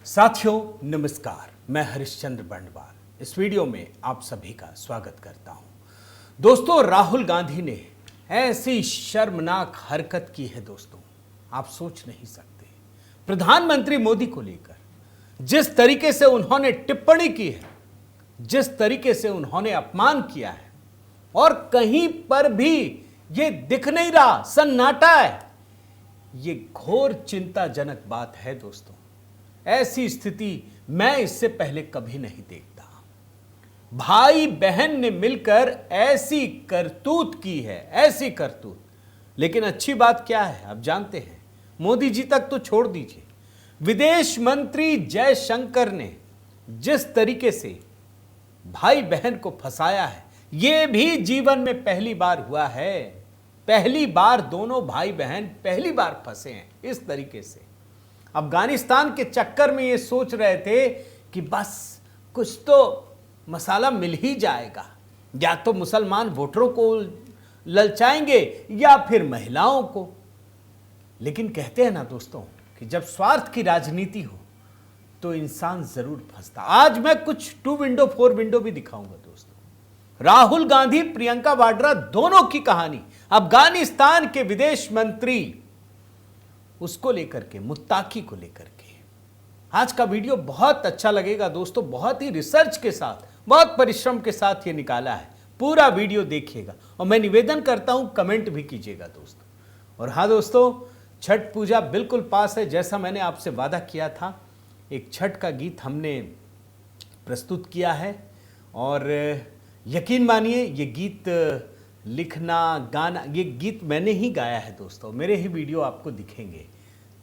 साथियों नमस्कार, मैं हरिश्चंद्र बंडवाल इस वीडियो में आप सभी का स्वागत करता हूं। दोस्तों, राहुल गांधी ने ऐसी शर्मनाक हरकत की है दोस्तों, आप सोच नहीं सकते। प्रधानमंत्री मोदी को लेकर जिस तरीके से उन्होंने टिप्पणी की है, जिस तरीके से उन्होंने अपमान किया है, और कहीं पर भी ये दिख नहीं रहा, सन्नाटा है, ये घोर चिंताजनक बात है दोस्तों। ऐसी स्थिति मैं इससे पहले कभी नहीं देखता। भाई बहन ने मिलकर ऐसी करतूत की है, ऐसी करतूत। लेकिन अच्छी बात क्या है आप जानते हैं, मोदी जी तक तो छोड़ दीजिए, विदेश मंत्री जयशंकर ने जिस तरीके से भाई बहन को फंसाया है, यह भी जीवन में पहली बार हुआ है। पहली बार दोनों भाई बहन पहली बार फंसे हैं इस तरीके से। अफगानिस्तान के चक्कर में ये सोच रहे थे कि बस कुछ तो मसाला मिल ही जाएगा, या तो मुसलमान वोटरों को ललचाएंगे या फिर महिलाओं को। लेकिन कहते हैं ना दोस्तों कि जब स्वार्थ की राजनीति हो तो इंसान जरूर फंसता। आज मैं कुछ 2 विंडो 4 विंडो भी दिखाऊंगा दोस्तों। राहुल गांधी, प्रियंका वाड्रा दोनों की कहानी, अफगानिस्तान के विदेश मंत्री उसको लेकर के, मुत्ताकी को लेकर के। आज का वीडियो बहुत अच्छा लगेगा दोस्तों, बहुत ही रिसर्च के साथ, बहुत परिश्रम के साथ ये निकाला है। पूरा वीडियो देखिएगा और मैं निवेदन करता हूं कमेंट भी कीजिएगा दोस्तों। और हाँ दोस्तों, छठ पूजा बिल्कुल पास है, जैसा मैंने आपसे वादा किया था। एक छठ का गीत हमने प्रस्तुत किया है और यकीन मानिए ये गीत लिखना, गाना, ये गीत मैंने ही गाया है दोस्तों। मेरे ही वीडियो आपको दिखेंगे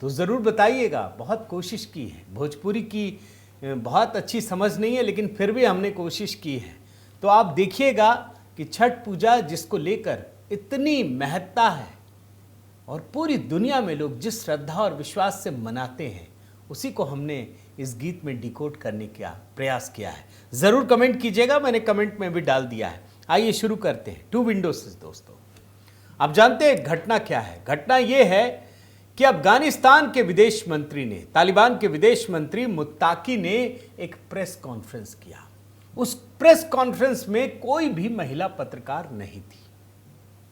तो ज़रूर बताइएगा। बहुत कोशिश की है, भोजपुरी की बहुत अच्छी समझ नहीं है, लेकिन फिर भी हमने कोशिश की है। तो आप देखिएगा कि छठ पूजा जिसको लेकर इतनी महत्ता है और पूरी दुनिया में लोग जिस श्रद्धा और विश्वास से मनाते हैं, उसी को हमने इस गीत में डिकोड करने का प्रयास किया है। ज़रूर कमेंट कीजिएगा, मैंने कमेंट में भी डाल दिया है। आइए शुरू करते हैं 2 विंडोज से दोस्तों। आप जानते हैं घटना क्या है? घटना यह है कि अफगानिस्तान के विदेश मंत्री ने, तालिबान के विदेश मंत्री मुत्ताकी ने एक प्रेस कॉन्फ्रेंस किया। उस प्रेस कॉन्फ्रेंस में कोई भी महिला पत्रकार नहीं थी,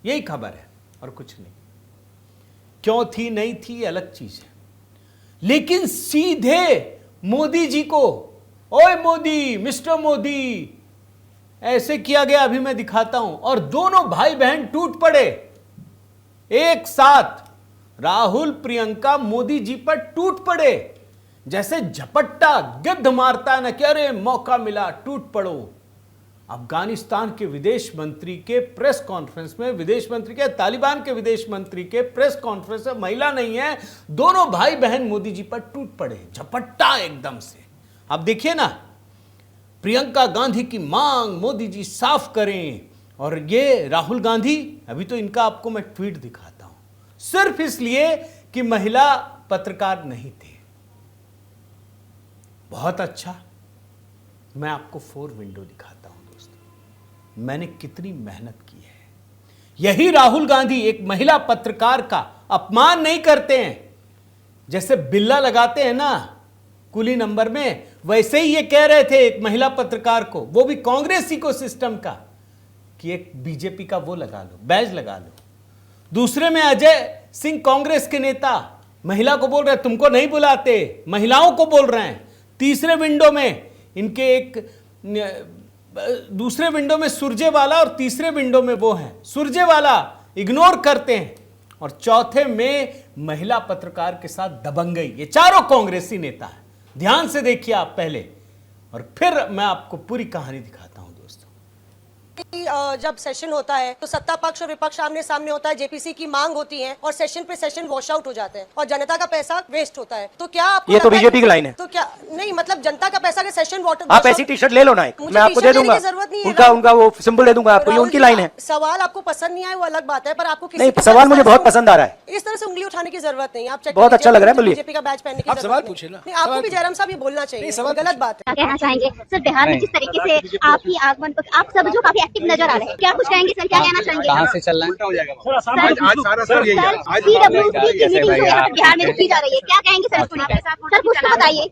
यही खबर है और कुछ नहीं। क्यों थी नहीं थी अलग चीज है, लेकिन सीधे मोदी जी को, ओए मोदी, मिस्टर मोदी, ऐसे किया गया। अभी मैं दिखाता हूं। और दोनों भाई बहन टूट पड़े एक साथ। राहुल, प्रियंका मोदी जी पर टूट पड़े, जैसे झपट्टा गिद्ध मारता है ना कि अरे मौका मिला, टूट पड़ो। अफगानिस्तान के विदेश मंत्री के प्रेस कॉन्फ्रेंस में, विदेश मंत्री के, तालिबान के विदेश मंत्री के प्रेस कॉन्फ्रेंस में महिला नहीं है, दोनों भाई बहन मोदी जी पर टूट पड़े, झपट्टा एकदम से। अब देखिए ना, प्रियंका गांधी की मांग मोदी जी साफ करें, और ये राहुल गांधी, अभी तो इनका आपको मैं ट्वीट दिखाता हूं, सिर्फ इसलिए कि महिला पत्रकार नहीं थे। बहुत अच्छा, मैं आपको 4 विंडो दिखाता हूं दोस्तों, मैंने कितनी मेहनत की है। यही राहुल गांधी एक महिला पत्रकार का अपमान नहीं करते हैं, जैसे बिल्ला लगाते हैं ना कुली नंबर में, वैसे ही ये कह रहे थे एक महिला पत्रकार को, वो भी कांग्रेस इकोसिस्टम का, कि एक बीजेपी का वो लगा लो, बैज लगा लो। दूसरे में अजय सिंह, कांग्रेस के नेता, महिला को बोल रहे हैं तुमको नहीं बुलाते, महिलाओं को बोल रहे हैं। तीसरे विंडो में इनके एक, दूसरे विंडो में सुरजेवाला और तीसरे विंडो में वो हैं, सुरजेवाला इग्नोर करते हैं। और चौथे में महिला पत्रकार के साथ दबंगई। ये चारों कांग्रेसी नेता हैं। ध्यान से देखिए आप पहले, और फिर मैं आपको पूरी कहानी दिखाता हूं दोस्तों। जब सेशन होता है तो सत्ता पक्ष और विपक्ष आमने सामने होता है, जेपीसी की मांग होती है और सेशन पे सेशन वॉश आउट हो जाते हैं और जनता का पैसा वेस्ट होता है। तो क्या आपको ये तो बीजेपी की लाइन है। तो क्या नहीं, मतलब जनता का पैसा का सेशन वाटर, आप ऐसी टी शर्ट ले लो ना, मैं आपको दे दूंगा। जरूरत बात नहीं है। उनका वो सिंबल दे दूंगा आपको, ये उनकी लाइन है। सवाल आपको पसंद नहीं आए वो अलग बात है, पर आपको नहीं, सवाल मुझे बहुत पसंद आ रहा है। इस तरह से उंगली उठाने की जरूरत नहीं। आप बहुत अच्छा लग रहा है, बोलिए। बीजेपी का बैच पहनने की आप सवाल जरूरत पूछिए ना। नहीं। आपको भी जयराम साहब ये बोलना चाहिए, गलत बात है। क्या कहना चाहेंगे सर बिहार में जिस तरीके से आपकी आगमन पर आप सब जो काफी एक्टिव नजर आ रहे हैं, क्या कुछ कहेंगे सर, क्या कहना चाहेंगे? कहाँ से चल रहा है? CWT की मीटिंग जो यहाँ पर बिहार में की जा रही है, क्या कहेंगे सर इसको लेकर? सर कुछ तो बताइए।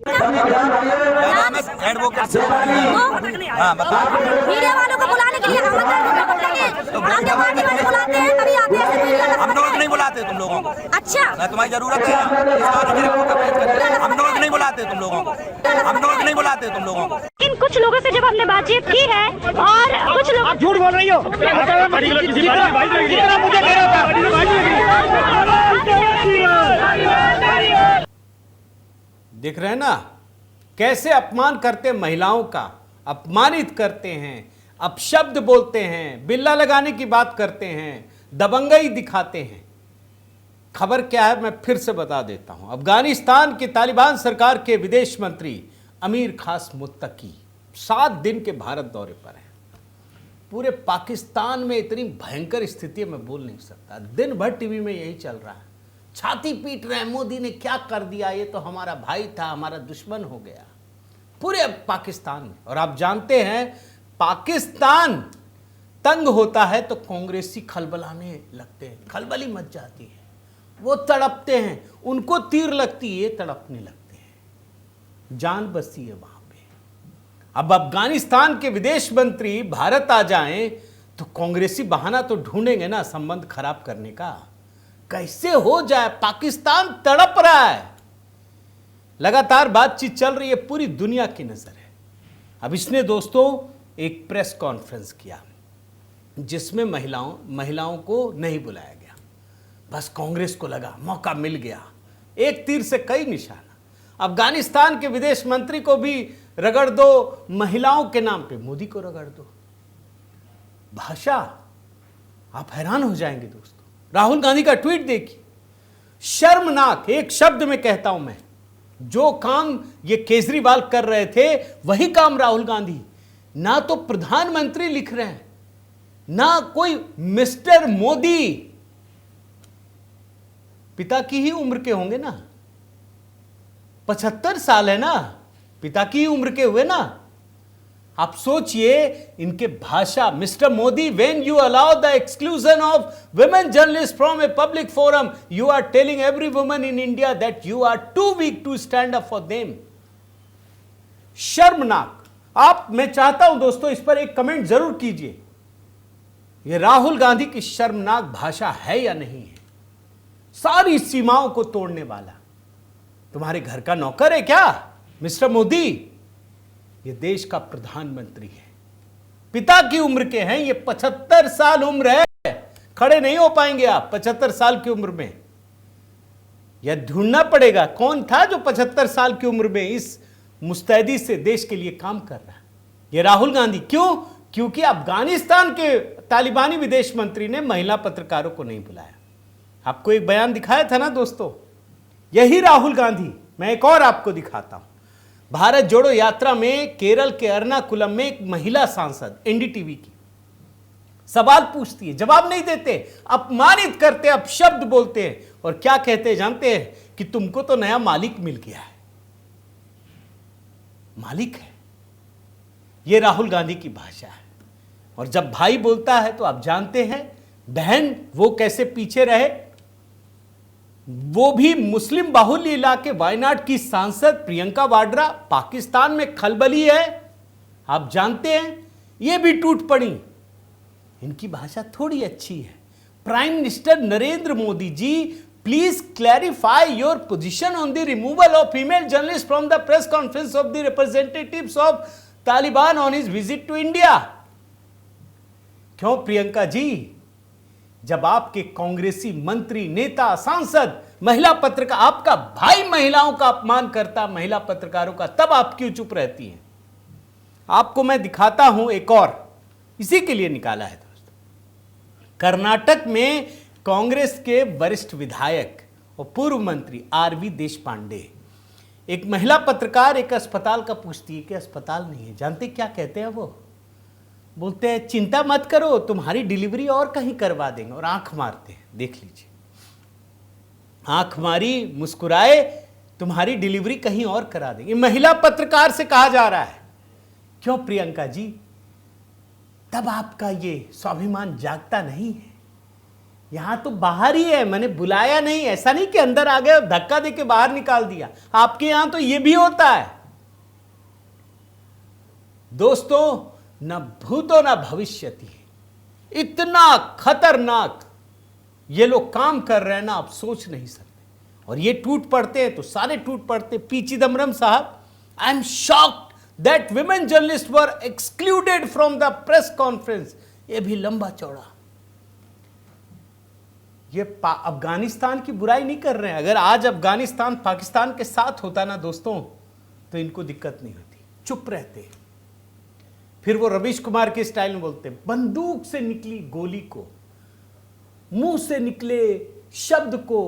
मीडिया वालों को बुलाने के लिए बुलाते हैं, तभी आते हैं। हम लोग नहीं बुलाते तुम लोगों को। अच्छा, ना तुम्हारी जरूरत है, हम लोग नहीं बुलाते तुम लोगों को, हम लोग नहीं बुलाते तुम लोगों को। लेकिन कुछ लोगों से जब हमने बातचीत की है और कुछ लोग झूठ बोल रही हो। दिख रहे हैं ना कैसे अपमान करते हैं, महिलाओं का अपमानित करते हैं, अपशब्द बोलते हैं, बिल्ला लगाने की बात करते हैं, दबंगई दिखाते हैं। खबर क्या है मैं फिर से बता देता हूं। अफगानिस्तान की तालिबान सरकार के विदेश मंत्री अमीर खास मुत्तकी 7 दिन के भारत दौरे पर हैं। पूरे पाकिस्तान में इतनी भयंकर स्थिति मैं बोल नहीं सकता। दिन भर टीवी में यही चल रहा है, छाती पीट रहे हैं मोदी ने क्या कर दिया, ये तो हमारा भाई था, हमारा दुश्मन हो गया, पूरे पाकिस्तान में। और आप जानते हैं पाकिस्तान तंग होता है तो कांग्रेसी खलबलाने लगते हैं, खलबली मच जाती है, वो तड़पते हैं, उनको तीर लगती है, तड़पने लगते हैं, जान बसती है वहां पे। अब अफगानिस्तान के विदेश मंत्री भारत आ जाएं तो कांग्रेसी बहाना तो ढूंढेंगे ना संबंध खराब करने का। कैसे हो जाए, पाकिस्तान तड़प रहा है, लगातार बातचीत चल रही है, पूरी दुनिया की नजर है। अब इसने दोस्तों एक प्रेस कॉन्फ्रेंस किया जिसमें महिलाओं को नहीं बुलाया गया। बस कांग्रेस को लगा मौका मिल गया, एक तीर से कई निशाना। अफगानिस्तान के विदेश मंत्री को भी रगड़ दो, महिलाओं के नाम पे मोदी को रगड़ दो। भाषा आप हैरान हो जाएंगे दोस्तों। राहुल गांधी का ट्वीट देखिए, शर्मनाक, एक शब्द में कहता हूं मैं, जो काम ये केजरीवाल कर रहे थे वही काम राहुल गांधी। ना तो प्रधानमंत्री लिख रहे हैं, ना कोई मिस्टर मोदी। पिता की ही उम्र के होंगे ना, 75 साल है ना, पिता की ही उम्र के हुए ना। आप सोचिए इनके भाषा, mister Modi, when you allow the exclusion of women journalists from a public forum, you are telling every woman in India that you are too weak to stand up for them. शर्मनाक। आप, मैं चाहता हूं दोस्तों इस पर एक कमेंट जरूर कीजिए, यह राहुल गांधी की शर्मनाक भाषा है या नहीं है? सारी सीमाओं को तोड़ने वाला तुम्हारे घर का नौकर है क्या मिस्टर मोदी? ये देश का प्रधानमंत्री है, पिता की उम्र के हैं, ये 75 साल उम्र है, खड़े नहीं हो पाएंगे आप 75 साल की उम्र में। यह ढूंढना पड़ेगा कौन था जो 75 साल की उम्र में इस मुस्तैदी से देश के लिए काम कर रहा है। यह राहुल गांधी। क्यों? क्योंकि अफगानिस्तान के तालिबानी विदेश मंत्री ने महिला पत्रकारों को नहीं बुलाया। आपको एक बयान दिखाया था ना दोस्तों, यही राहुल गांधी। मैं एक और आपको दिखाता हूं। भारत जोड़ो यात्रा में केरल के एर्नाकुलम में एक महिला सांसद एनडीटीवी की सवाल पूछती है, जवाब नहीं देते, अपमानित करते, अपशब्द बोलते हैं, और क्या कहते हैं जानते हैं? कि तुमको तो नया मालिक मिल गया है। मालिक है, यह राहुल गांधी की भाषा है। और जब भाई बोलता है तो आप जानते हैं बहन वो कैसे पीछे रहे। वो भी मुस्लिम बाहुल्य इलाके वायनाड की सांसद प्रियंका वाड्रा पाकिस्तान में खलबली है, आप जानते हैं, ये भी टूट पड़ी। इनकी भाषा थोड़ी अच्छी है। Prime minister Narendra Modi ji, please clarify your position on the removal of female journalist from the press conference of the representatives of Taliban on his visit to India. क्यों प्रियंका जी, जब आपके कांग्रेसी मंत्री, नेता, सांसद महिला पत्रकार, आपका भाई महिलाओं का अपमान करता, महिला पत्रकारों का, तब आप क्यों चुप रहती हैं? आपको मैं दिखाता हूं एक और, इसी के लिए निकाला है दोस्तों। कर्नाटक में कांग्रेस के वरिष्ठ विधायक और पूर्व मंत्री आरवी देशपांडे, एक महिला पत्रकार एक अस्पताल का पूछती है कि अस्पताल नहीं है। जानते क्या कहते हैं बोलते हैं चिंता मत करो, तुम्हारी डिलीवरी और कहीं करवा देंगे, और आंख मारते हैं। देख लीजिए, आंख मारी, मुस्कुराए, तुम्हारी डिलीवरी कहीं और करा देंगे। महिला पत्रकार से कहा जा रहा है। क्यों प्रियंका जी, तब आपका ये स्वाभिमान जागता नहीं है? यहां तो बाहर ही है, मैंने बुलाया नहीं, ऐसा नहीं कि अंदर आ गए और धक्का देके बाहर निकाल दिया। आपके यहां तो ये भी होता है। दोस्तों, न भूतो न भविष्यति, इतना खतरनाक ये लोग काम कर रहे हैं ना, आप सोच नहीं सकते। और ये टूट पड़ते हैं तो सारे टूट पड़ते। पी चिदम्बरम साहब, I am shocked that women journalist were excluded from the press conference. ये भी लंबा चौड़ा। ये अफगानिस्तान की बुराई नहीं कर रहे हैं। अगर आज अफगानिस्तान पाकिस्तान के साथ होता ना दोस्तों, तो इनको दिक्कत नहीं होती, चुप रहते। फिर वो रवीश कुमार के स्टाइल में बोलते, बंदूक से निकली गोली को, मुंह से निकले शब्द को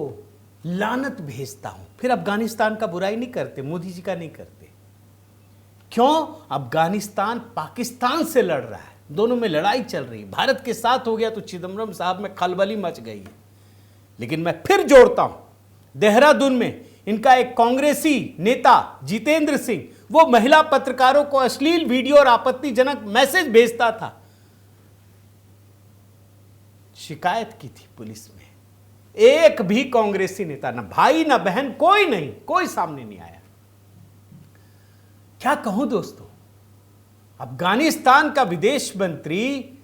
लानत भेजता हूं। फिर अफगानिस्तान का बुराई नहीं करते, मोदी जी का नहीं करते। क्यों? अफगानिस्तान पाकिस्तान से लड़ रहा है, दोनों में लड़ाई चल रही। भारत के साथ हो गया तो चिदम्बरम साहब में खलबली मच गई है। लेकिन मैं फिर जोड़ता हूं, देहरादून में इनका एक कांग्रेसी नेता जितेंद्र सिंह, वो महिला पत्रकारों को अश्लील वीडियो और आपत्तिजनक मैसेज भेजता था। शिकायत की थी पुलिस में। एक भी कांग्रेसी नेता, ना भाई ना बहन, कोई नहीं, कोई सामने नहीं आया। क्या कहूं दोस्तों, अफगानिस्तान का विदेश मंत्री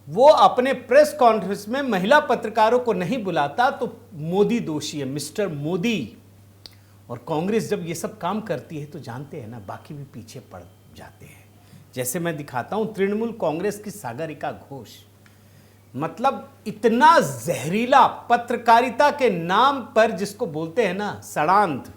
वो अपने प्रेस कॉन्फ्रेंस में महिला पत्रकारों को नहीं बुलाता तो मोदी दोषी है, मिस्टर मोदी। और कांग्रेस जब ये सब काम करती है तो जानते हैं ना, बाकी भी पीछे पड़ जाते हैं। जैसे मैं दिखाता हूं तृणमूल कांग्रेस की सागरिका घोष, मतलब इतना जहरीला, पत्रकारिता के नाम पर जिसको बोलते हैं ना सड़ांध,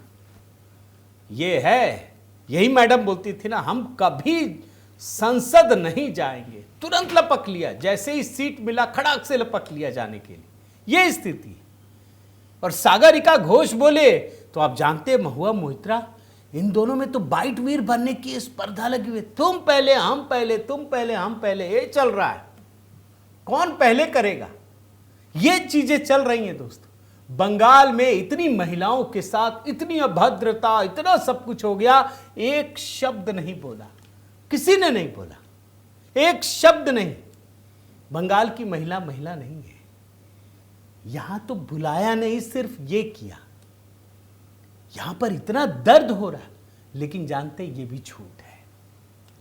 ये है। यही मैडम बोलती थी ना, हम कभी संसद नहीं जाएंगे, तुरंत लपक लिया, जैसे ही सीट मिला खड़ाक से लपक लिया जाने के लिए। यह स्थिति। और सागरिका घोष बोले तो आप जानते हैं, महुआ मोइत्रा, इन दोनों में तो बाइट वीर बनने की स्पर्धा लगी हुई। तुम पहले हम पहले, तुम पहले हम पहले, ये चल रहा है। कौन पहले करेगा, ये चीजें चल रही हैं दोस्तों। बंगाल में इतनी महिलाओं के साथ इतनी अभद्रता, इतना सब कुछ हो गया, एक शब्द नहीं बोला, किसी ने नहीं बोला, एक शब्द नहीं। बंगाल की महिला महिला नहीं है। यहां तो बुलाया नहीं, सिर्फ ये किया। यहां पर इतना दर्द हो रहा है, लेकिन जानते ये भी झूठ है।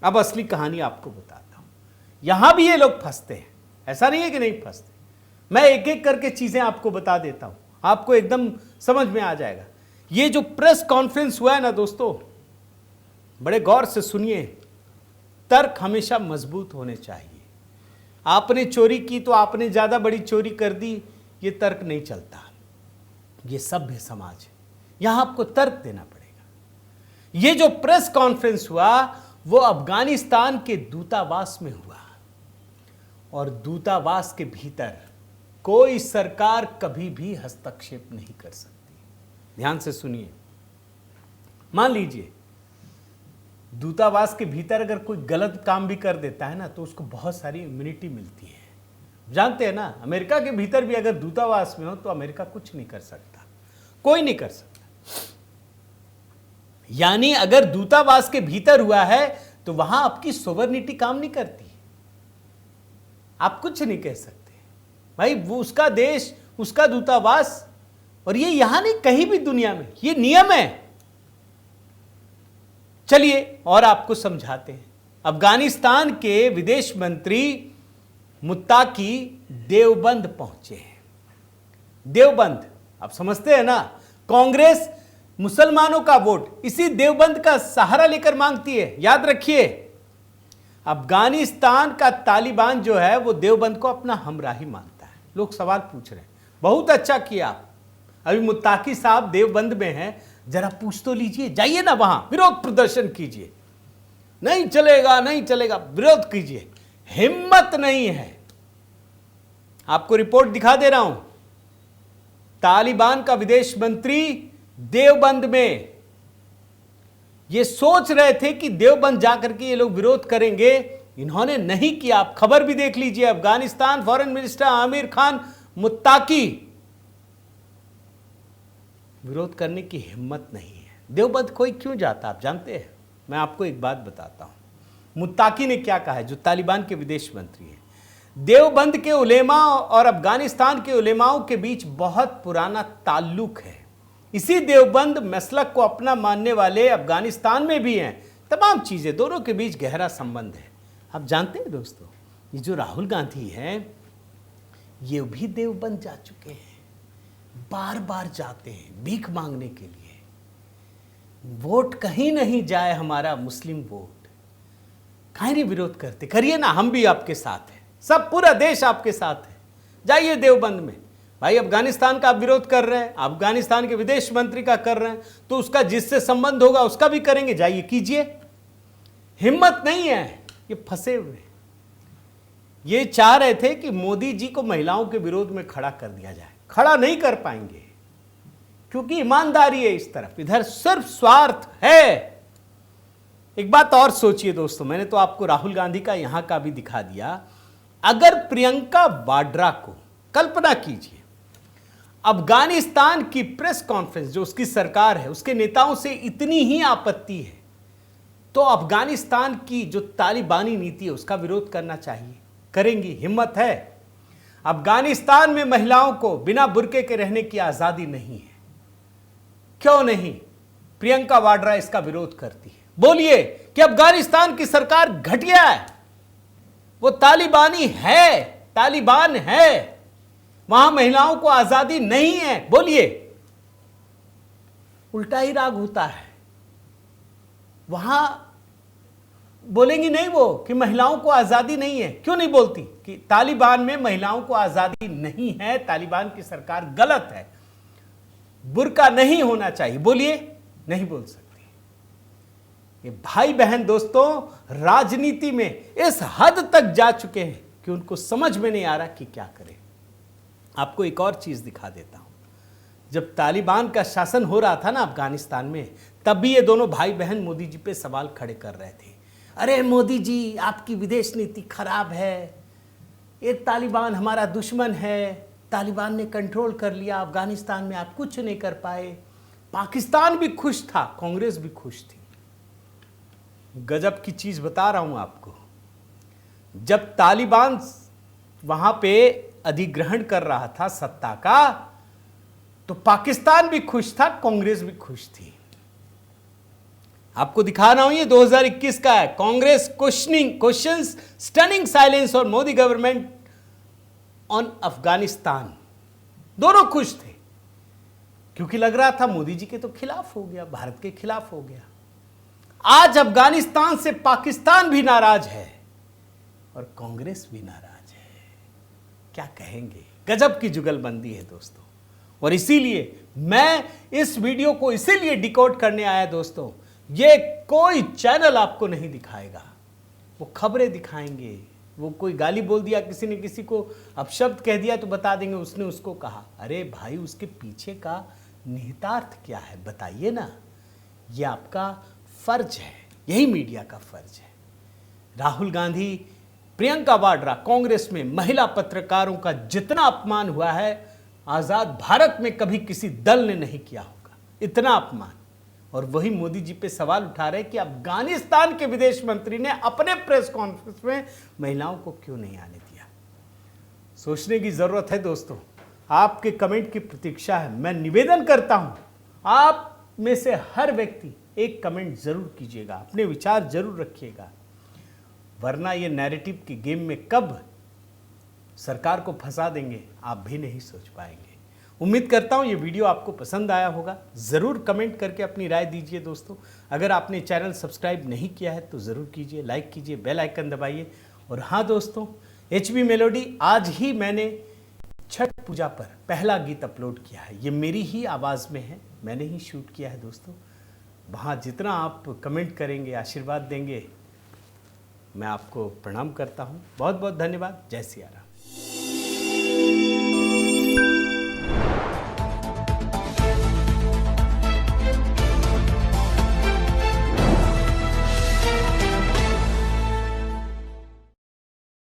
अब असली कहानी आपको बताता हूं। यहां भी ये लोग फंसते हैं, ऐसा नहीं है कि नहीं फंसते। मैं एक एक करके चीजें आपको बता देता हूं, आपको एकदम समझ में आ जाएगा। ये जो प्रेस कॉन्फ्रेंस हुआ है ना दोस्तों, बड़े गौर से सुनिए। तर्क हमेशा मजबूत होने चाहिए। आपने चोरी की तो आपने ज्यादा बड़ी चोरी कर दी, ये तर्क नहीं चलता। ये सभ्य समाज है, यहां आपको तर्क देना पड़ेगा। ये जो प्रेस कॉन्फ्रेंस हुआ वो अफगानिस्तान के दूतावास में हुआ, और दूतावास के भीतर कोई सरकार कभी भी हस्तक्षेप नहीं कर सकती। ध्यान से सुनिए। मान लीजिए दूतावास के भीतर अगर कोई गलत काम भी कर देता है ना, तो उसको बहुत सारी इम्यूनिटी मिलती है। जानते हैं ना, अमेरिका के भीतर भी अगर दूतावास में हो तो अमेरिका कुछ नहीं कर सकता, कोई नहीं कर सकता। यानी अगर दूतावास के भीतर हुआ है तो वहां आपकी सोवरेनिटी काम नहीं करती, आप कुछ नहीं कह सकते भाई, वो उसका देश, उसका दूतावास। और ये यहां नहीं, कहीं भी दुनिया में ये नियम है। चलिए और आपको समझाते हैं। अफगानिस्तान के विदेश मंत्री मुत्ताकी देवबंद पहुंचे हैं। देवबंद, आप समझते हैं ना, कांग्रेस मुसलमानों का वोट इसी देवबंद का सहारा लेकर मांगती है। याद रखिए, अफगानिस्तान का तालिबान जो है वो देवबंद को अपना हमराही मानता है। लोग सवाल पूछ रहे हैं, बहुत अच्छा किया। अभी मुत्ताकी साहब देवबंद में हैं, जरा पूछ तो लीजिए, जाइए ना वहां, विरोध प्रदर्शन कीजिए। नहीं चलेगा, नहीं चलेगा, विरोध कीजिए। हिम्मत नहीं है। आपको रिपोर्ट दिखा दे रहा हूं, तालिबान का विदेश मंत्री देवबंद में, ये सोच रहे थे कि देवबंद जाकर के ये लोग विरोध करेंगे, इन्होंने नहीं किया। आप खबर भी देख लीजिए, अफगानिस्तान फॉरेन मिनिस्टर आमिर खान मुत्ताकी विरोध करने की हिम्मत नहीं है। देवबंद कोई क्यों जाता आप जानते हैं? मैं आपको एक बात बताता हूं। मुत्ताकी ने क्या कहा है, जो तालिबान के विदेश मंत्री हैं। देवबंद के उलेमा और अफगानिस्तान के उलेमाओं के बीच बहुत पुराना ताल्लुक है। इसी देवबंद मसलक को अपना मानने वाले अफगानिस्तान में भी हैं। तमाम चीजें, दोनों के बीच गहरा संबंध है। आप जानते हैं दोस्तों, ये जो राहुल गांधी हैं ये भी देवबंद जा चुके हैं, बार बार जाते हैं भीख मांगने के लिए। वोट कहीं नहीं जाए हमारा मुस्लिम वोट, काहे नहीं विरोध करते? करिए ना, हम भी आपके साथ हैं, सब पूरा देश आपके साथ है। जाइए देवबंद में। भाई अफगानिस्तान का आप विरोध कर रहे हैं, अफगानिस्तान के विदेश मंत्री का कर रहे हैं, तो उसका जिससे संबंध होगा उसका भी करेंगे। जाइए कीजिए। हिम्मत नहीं है, ये फंसे हुए। ये चाह रहे थे कि मोदी जी को महिलाओं के विरोध में खड़ा कर दिया जाए, खड़ा नहीं कर पाएंगे क्योंकि ईमानदारी है इस तरफ, इधर सिर्फ स्वार्थ है। एक बात और सोचिए दोस्तों, मैंने तो आपको राहुल गांधी का यहां का भी दिखा दिया। अगर प्रियंका वाड्रा को, कल्पना कीजिए, अफगानिस्तान की प्रेस कॉन्फ्रेंस, जो उसकी सरकार है, उसके नेताओं से इतनी ही आपत्ति है, तो अफगानिस्तान की जो तालिबानी नीति है उसका विरोध करना चाहिए। करेंगी? हिम्मत है? अफगानिस्तान में महिलाओं को बिना बुर्के के रहने की आजादी नहीं है। क्यों नहीं? प्रियंका वाड्रा इसका विरोध करती है। बोलिए कि अफगानिस्तान की सरकार घटिया है, वो तालिबानी है, तालिबान है, वहां महिलाओं को आजादी नहीं है। बोलिए। उल्टा ही राग होता है। वहां बोलेंगी नहीं वो कि महिलाओं को आजादी नहीं है? क्यों नहीं बोलती कि तालिबान में महिलाओं को आजादी नहीं है, तालिबान की सरकार गलत है, बुर्का नहीं होना चाहिए? बोलिए। नहीं बोल सकती। ये भाई बहन दोस्तों राजनीति में इस हद तक जा चुके हैं कि उनको समझ में नहीं आ रहा कि क्या करें। आपको एक और चीज दिखा देता हूं। जब तालिबान का शासन हो रहा था ना अफगानिस्तान में, तब भी ये दोनों भाई बहन मोदी जी पे सवाल खड़े कर रहे थे। अरे मोदी जी, आपकी विदेश नीति खराब है, ये तालिबान हमारा दुश्मन है, तालिबान ने कंट्रोल कर लिया अफगानिस्तान में, आप कुछ नहीं कर पाए। पाकिस्तान भी खुश था, कांग्रेस भी खुश थी। गजब की चीज बता रहा हूं आपको। जब तालिबान वहां पे अधिग्रहण कर रहा था सत्ता का, तो पाकिस्तान भी खुश था, कांग्रेस भी खुश थी। आपको दिखा रहा हूं, ये 2021 का है। कांग्रेस क्वेश्चंस स्टनिंग साइलेंस और मोदी गवर्नमेंट ऑन अफगानिस्तान। दोनों खुश थे क्योंकि लग रहा था मोदी जी के तो खिलाफ हो गया, भारत के खिलाफ हो गया। आज अफगानिस्तान से पाकिस्तान भी नाराज है और कांग्रेस भी नाराज है। क्या कहेंगे? गजब की जुगलबंदी है दोस्तों। और इसीलिए मैं इस वीडियो को इसीलिए डिकोड करने आया दोस्तों। ये कोई चैनल आपको नहीं दिखाएगा, वो खबरें दिखाएंगे। वो कोई गाली बोल दिया, किसी ने किसी को अपशब्द कह दिया तो बता देंगे उसने उसको कहा। अरे भाई, उसके पीछे का निहितार्थ क्या है बताइए ना। ये आपका फर्ज है, यही मीडिया का फर्ज है। राहुल गांधी, प्रियंका वाड्रा, कांग्रेस में महिला पत्रकारों का जितना अपमान हुआ है आजाद भारत में कभी किसी दल ने नहीं किया होगा, इतना अपमान। और वही मोदी जी पे सवाल उठा रहे कि अफगानिस्तान के विदेश मंत्री ने अपने प्रेस कॉन्फ्रेंस में महिलाओं को क्यों नहीं आने दिया। सोचने की जरूरत है दोस्तों। आपके कमेंट की प्रतीक्षा है। मैं निवेदन करता हूं, आप में से हर व्यक्ति एक कमेंट जरूर कीजिएगा, अपने विचार जरूर रखिएगा, वरना ये नैरेटिव की गेम में कब सरकार को फंसा देंगे आप भी नहीं सोच पाएंगे। उम्मीद करता हूं ये वीडियो आपको पसंद आया होगा। ज़रूर कमेंट करके अपनी राय दीजिए दोस्तों। अगर आपने चैनल सब्सक्राइब नहीं किया है तो ज़रूर कीजिए, लाइक कीजिए, बेल आइकन दबाइए। और हाँ दोस्तों, HB मेलोडी आज ही मैंने छठ पूजा पर पहला गीत अपलोड किया है। ये मेरी ही आवाज़ में है, मैंने ही शूट किया है दोस्तों। वहाँ जितना आप कमेंट करेंगे, आशीर्वाद देंगे, मैं आपको प्रणाम करता हूँ। बहुत बहुत धन्यवाद। जय सिया राम।